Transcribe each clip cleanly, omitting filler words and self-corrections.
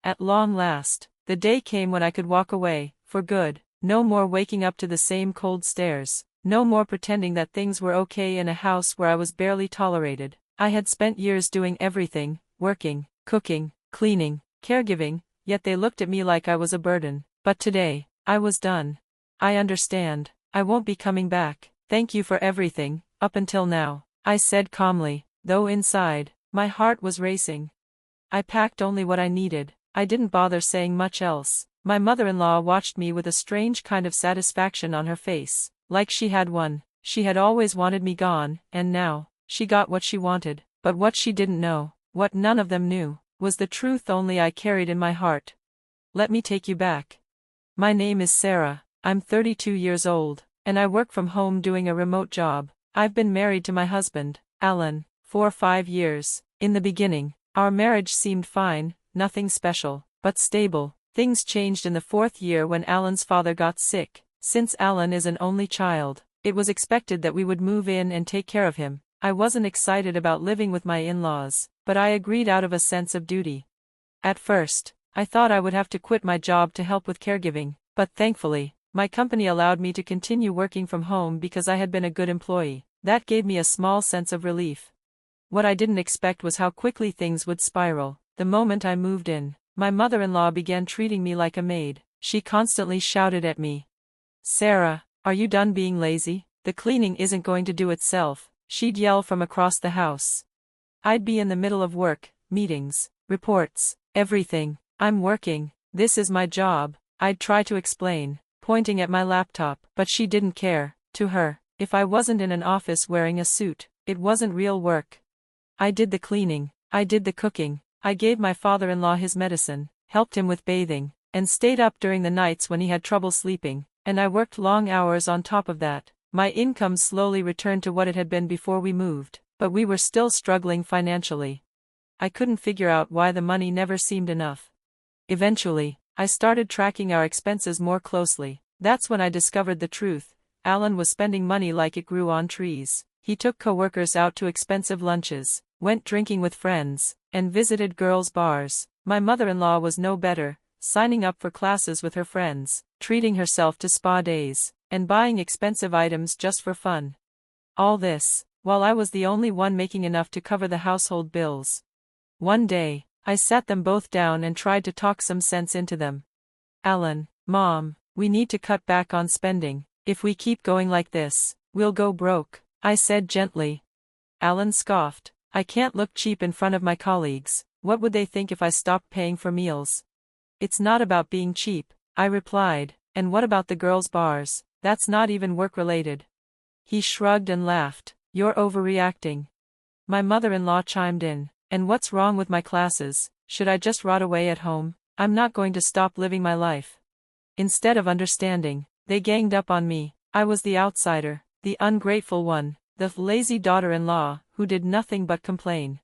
At long last, the day came when I could walk away, for good. No more waking up to the same cold stares. No more pretending that things were okay in a house where I was barely tolerated. I had spent years doing everything, working, cooking, cleaning, caregiving, yet they looked at me like I was a burden. But today, I was done. I understand. I won't be coming back. Thank you for everything, up until now, I said calmly, though inside, my heart was racing. I packed only what I needed. I didn't bother saying much else. My mother-in-law watched me with a strange kind of satisfaction on her face, like she had won. She had always wanted me gone, and now, she got what she wanted. But what she didn't know, what none of them knew, was the truth only I carried in my heart. Let me take you back. My name is Sarah, I'm 32 years old, and I work from home doing a remote job. I've been married to my husband, Alan, for 5 years. In the beginning, our marriage seemed fine, nothing special, but stable. Things changed in the 4th year when Alan's father got sick. Since Alan is an only child, it was expected that we would move in and take care of him. I wasn't excited about living with my in-laws, but I agreed out of a sense of duty. At first, I thought I would have to quit my job to help with caregiving, but thankfully, my company allowed me to continue working from home because I had been a good employee. That gave me a small sense of relief. What I didn't expect was how quickly things would spiral. The moment I moved in, my mother-in-law began treating me like a maid. She constantly shouted at me. "Sarah, are you done being lazy? The cleaning isn't going to do itself," she'd yell from across the house. I'd be in the middle of work, meetings, reports, everything. "I'm working, this is my job," I'd try to explain, pointing at my laptop. But she didn't care. To her, if I wasn't in an office wearing a suit, it wasn't real work. I did the cleaning, I did the cooking, I gave my father-in-law his medicine, helped him with bathing, and stayed up during the nights when he had trouble sleeping, and I worked long hours on top of that. My income slowly returned to what it had been before we moved, but we were still struggling financially. I couldn't figure out why the money never seemed enough. Eventually, I started tracking our expenses more closely. That's when I discovered the truth. Alan was spending money like it grew on trees. He took coworkers out to expensive lunches, went drinking with friends, and visited girls' bars. My mother-in-law was no better, signing up for classes with her friends, treating herself to spa days, and buying expensive items just for fun. All this, while I was the only one making enough to cover the household bills. One day, I sat them both down and tried to talk some sense into them. "Alan, Mom, we need to cut back on spending. If we keep going like this, we'll go broke," I said gently. Alan scoffed. "I can't look cheap in front of my colleagues. What would they think if I stopped paying for meals?" "It's not about being cheap," I replied. "And what about the girls' bars? That's not even work-related." He shrugged and laughed. "You're overreacting." My mother-in-law chimed in. "And what's wrong with my classes? Should I just rot away at home? I'm not going to stop living my life." Instead of understanding, they ganged up on me. I was the outsider, the ungrateful one, the lazy daughter-in-law, who did nothing but complain.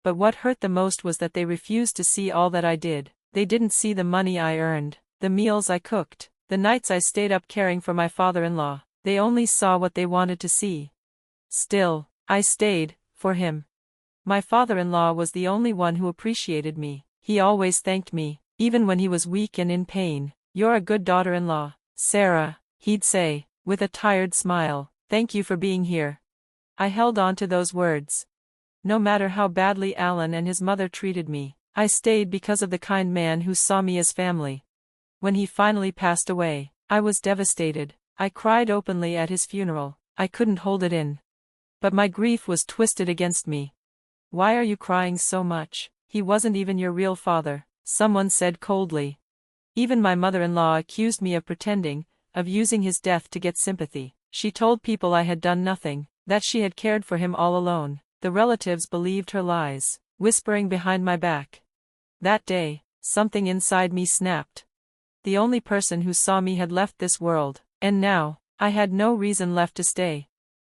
But what hurt the most was that they refused to see all that I did. They didn't see the money I earned, the meals I cooked, the nights I stayed up caring for my father-in-law. They only saw what they wanted to see. Still, I stayed, for him. My father-in-law was the only one who appreciated me. He always thanked me, even when he was weak and in pain. "You're a good daughter-in-law, Sarah," he'd say, with a tired smile. "Thank you for being here." I held on to those words. No matter how badly Alan and his mother treated me, I stayed because of the kind man who saw me as family. When he finally passed away, I was devastated. I cried openly at his funeral. I couldn't hold it in. But my grief was twisted against me. "Why are you crying so much? He wasn't even your real father," someone said coldly. Even my mother-in-law accused me of pretending, of using his death to get sympathy. She told people I had done nothing, that she had cared for him all alone. The relatives believed her lies, whispering behind my back. That day, something inside me snapped. The only person who saw me had left this world, and now, I had no reason left to stay.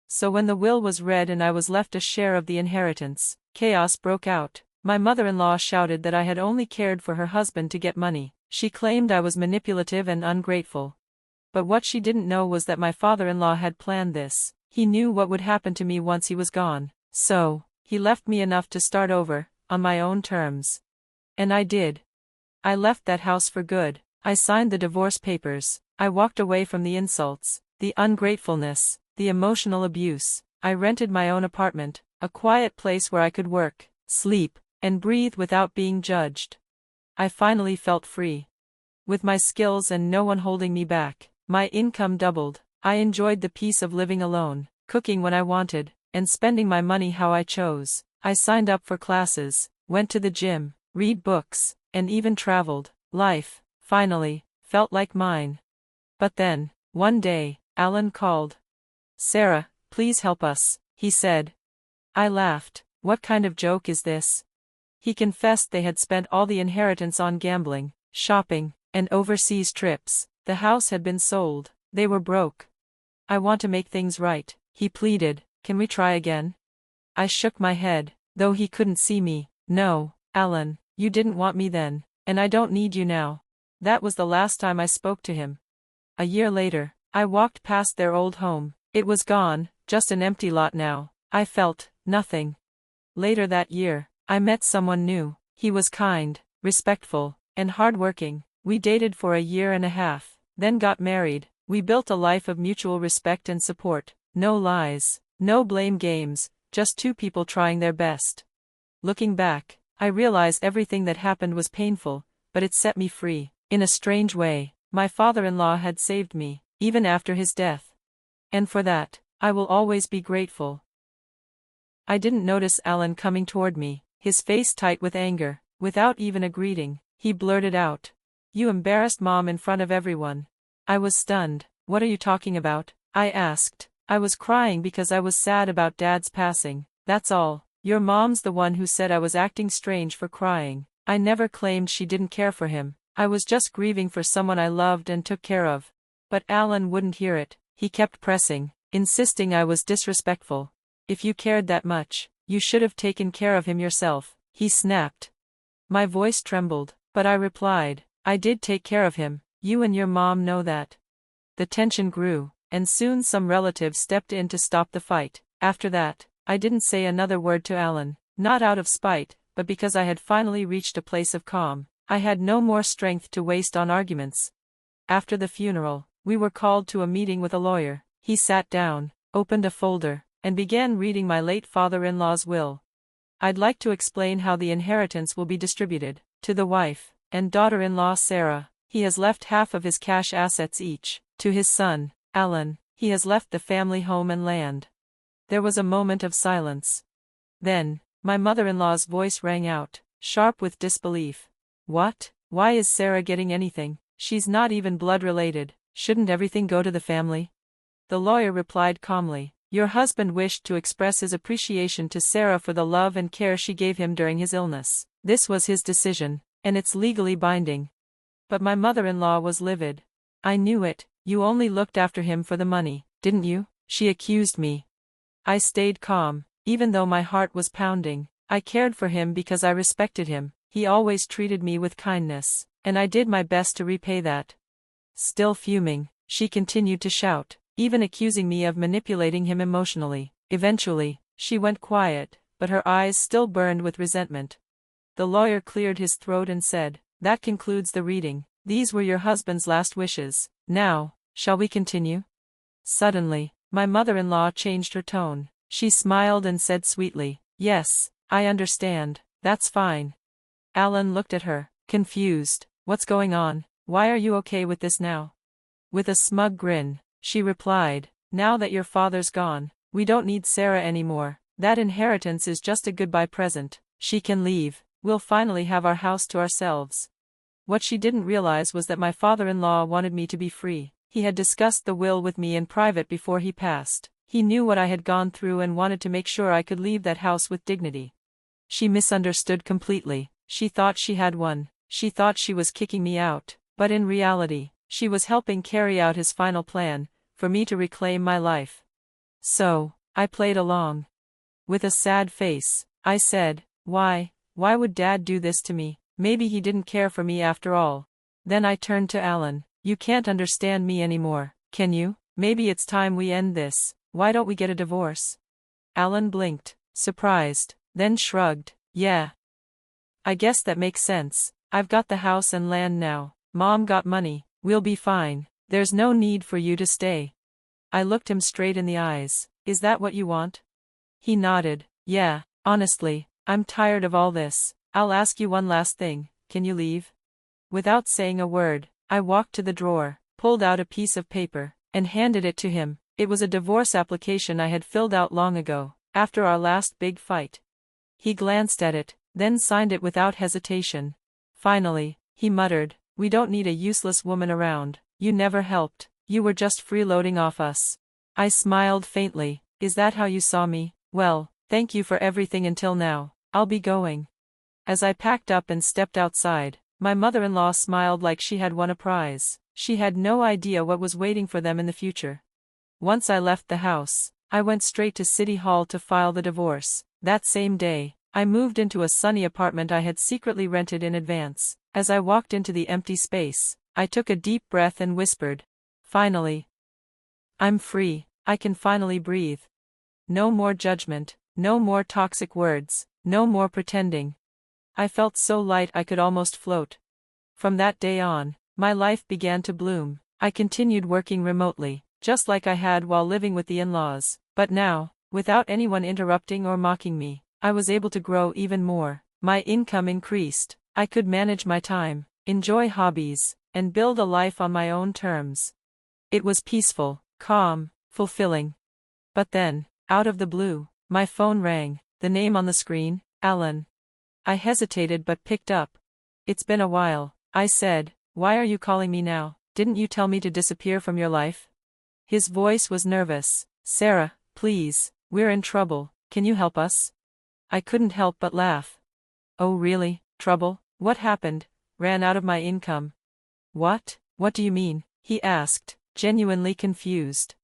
So when the will was read and I was left a share of the inheritance, chaos broke out. My mother-in-law shouted that I had only cared for her husband to get money. She claimed I was manipulative and ungrateful. But what she didn't know was that my father-in-law had planned this. He knew what would happen to me once he was gone. So, he left me enough to start over, on my own terms. And I did. I left that house for good. I signed the divorce papers. I walked away from the insults, the ungratefulness, the emotional abuse. I rented my own apartment, a quiet place where I could work, sleep, and breathe without being judged. I finally felt free. With my skills and no one holding me back, my income doubled. I enjoyed the peace of living alone, cooking when I wanted, and spending my money how I chose. I signed up for classes, went to the gym, read books, and even traveled. Life, finally, felt like mine. But then, one day, Alan called. "Sarah, please help us," he said. I laughed. What kind of joke is this? He confessed they had spent all the inheritance on gambling, shopping, and overseas trips. The house had been sold. They were broke. "I want to make things right," he pleaded. "Can we try again?" I shook my head, though he couldn't see me. "No, Alan, you didn't want me then, and I don't need you now." That was the last time I spoke to him. A year later, I walked past their old home. It was gone, just an empty lot now. I felt nothing. Later that year, I met someone new. He was kind, respectful, and hardworking. We dated for a year and a half, then got married. We built a life of mutual respect and support. No lies, no blame games, just two people trying their best. Looking back, I realize everything that happened was painful, but it set me free. In a strange way, my father-in-law had saved me, even after his death. And for that, I will always be grateful. I didn't notice Alan coming toward me, his face tight with anger. Without even a greeting, he blurted out, "You embarrassed Mom in front of everyone." I was stunned. "What are you talking about?" I asked. "I was crying because I was sad about Dad's passing, that's all. Your mom's the one who said I was acting strange for crying. I never claimed she didn't care for him. I was just grieving for someone I loved and took care of." But Alan wouldn't hear it. He kept pressing, insisting I was disrespectful. "If you cared that much, you should have taken care of him yourself," he snapped. My voice trembled, but I replied, "I did take care of him. You and your mom know that." The tension grew, and soon some relatives stepped in to stop the fight. After that, I didn't say another word to Alan, not out of spite, but because I had finally reached a place of calm. I had no more strength to waste on arguments. After the funeral, we were called to a meeting with a lawyer. He sat down, opened a folder, and began reading my late father-in-law's will. "I'd like to explain how the inheritance will be distributed. To the wife and daughter-in-law Sarah, he has left half of his cash assets each. To his son, Alan, he has left the family home and land." There was a moment of silence. Then, my mother-in-law's voice rang out, sharp with disbelief. "What? Why is Sarah getting anything? She's not even blood-related. Shouldn't everything go to the family?" The lawyer replied calmly, "Your husband wished to express his appreciation to Sarah for the love and care she gave him during his illness. This was his decision, and it's legally binding." But my mother-in-law was livid. "I knew it. You only looked after him for the money, didn't you?" she accused me. I stayed calm, even though my heart was pounding. I cared for him because I respected him. He always treated me with kindness, and I did my best to repay that. Still fuming, she continued to shout, even accusing me of manipulating him emotionally. Eventually, she went quiet, but her eyes still burned with resentment. The lawyer cleared his throat and said, "That concludes the reading. These were your husband's last wishes. Now, shall we continue?" Suddenly, my mother-in-law changed her tone. She smiled and said sweetly, "Yes, I understand. That's fine." Alan looked at her, confused. "What's going on? Why are you okay with this now?" With a smug grin, she replied, "Now that your father's gone, we don't need Sarah anymore. That inheritance is just a goodbye present. She can leave. We'll finally have our house to ourselves." What she didn't realize was that my father-in-law wanted me to be free. He had discussed the will with me in private before he passed. He knew what I had gone through and wanted to make sure I could leave that house with dignity. She misunderstood completely. She thought she had won. She thought she was kicking me out. But in reality, she was helping carry out his final plan, for me to reclaim my life. So, I played along. With a sad face, I said, Why would Dad do this to me? Maybe he didn't care for me after all." Then I turned to Alan. "You can't understand me anymore, can you? Maybe it's time we end this. Why don't we get a divorce?" Alan blinked, surprised, then shrugged. "Yeah. I guess that makes sense. I've got the house and land now. Mom got money. We'll be fine. There's no need for you to stay. I looked him straight in the eyes. Is that what you want? He nodded. Yeah, honestly, I'm tired of all this. I'll ask you one last thing. Can you leave? Without saying a word, I walked to the drawer, pulled out a piece of paper, and handed it to him. It was a divorce application I had filled out long ago, after our last big fight. He glanced at it, then signed it without hesitation. Finally, he muttered, "We don't need a useless woman around. You never helped. You were just freeloading off us." I smiled faintly. Is that how you saw me? Well, thank you for everything until now. I'll be going. As I packed up and stepped outside, my mother-in-law smiled like she had won a prize. She had no idea what was waiting for them in the future. Once I left the house, I went straight to City Hall to file the divorce. That same day, I moved into a sunny apartment I had secretly rented in advance. As I walked into the empty space, I took a deep breath and whispered, "Finally. I'm free. I can finally breathe. No more judgment, no more toxic words, no more pretending." I felt so light I could almost float. From that day on, my life began to bloom. I continued working remotely, just like I had while living with the in-laws, but now, without anyone interrupting or mocking me, I was able to grow even more. My income increased, I could manage my time, enjoy hobbies, and build a life on my own terms. It was peaceful, calm, fulfilling. But then, out of the blue, my phone rang, the name on the screen, Alan. I hesitated but picked up. "It's been a while," I said. "Why are you calling me now? Didn't you tell me to disappear from your life?" His voice was nervous. "Sarah, please, we're in trouble. Can you help us?" I couldn't help but laugh. "Oh really? Trouble? What happened? Ran out of my income." "What? What do you mean?" he asked, genuinely confused.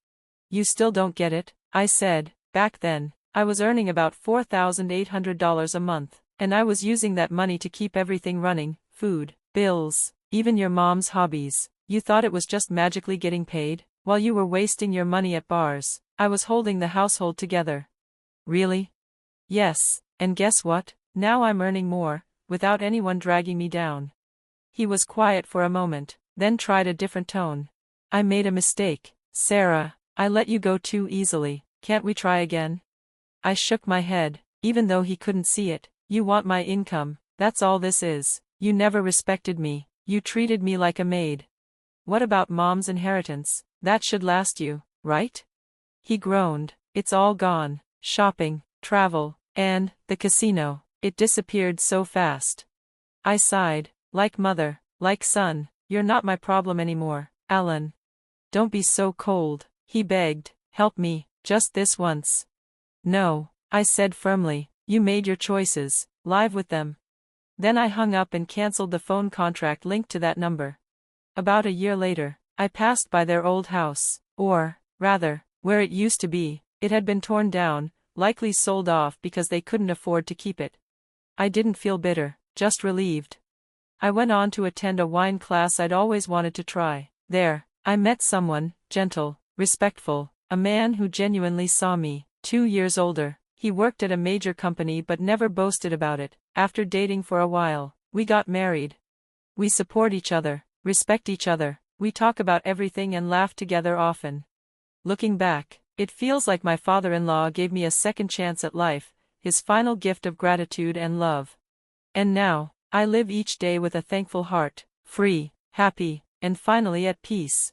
"You still don't get it?" I said. "Back then, I was earning about $4,800 a month, and I was using that money to keep everything running, food, bills, even your mom's hobbies. You thought it was just magically getting paid? While you were wasting your money at bars, I was holding the household together." "Really?" "Yes, and guess what? Now I'm earning more, without anyone dragging me down." He was quiet for a moment, then tried a different tone. "I made a mistake, Sarah. I let you go too easily. Can't we try again?" I shook my head, even though he couldn't see it. "You want my income, that's all this is. You never respected me, you treated me like a maid. What about Mom's inheritance? That should last you, right?" He groaned. "It's all gone. Shopping, travel, and the casino. It disappeared so fast." I sighed. "Like mother, like son, you're not my problem anymore, Alan. Don't be so cold," he begged. "Help me, just this once." "No," I said firmly. "You made your choices, live with them." Then I hung up and cancelled the phone contract linked to that number. About a year later, I passed by their old house, or, rather, where it used to be. It had been torn down, likely sold off because they couldn't afford to keep it. I didn't feel bitter, just relieved. I went on to attend a wine class I'd always wanted to try. There, I met someone, gentle, respectful, a man who genuinely saw me, 2 years older. He worked at a major company but never boasted about it. After dating for a while, we got married. We support each other, respect each other, we talk about everything and laugh together often. Looking back, it feels like my father-in-law gave me a second chance at life, his final gift of gratitude and love. And now, I live each day with a thankful heart, free, happy, and finally at peace.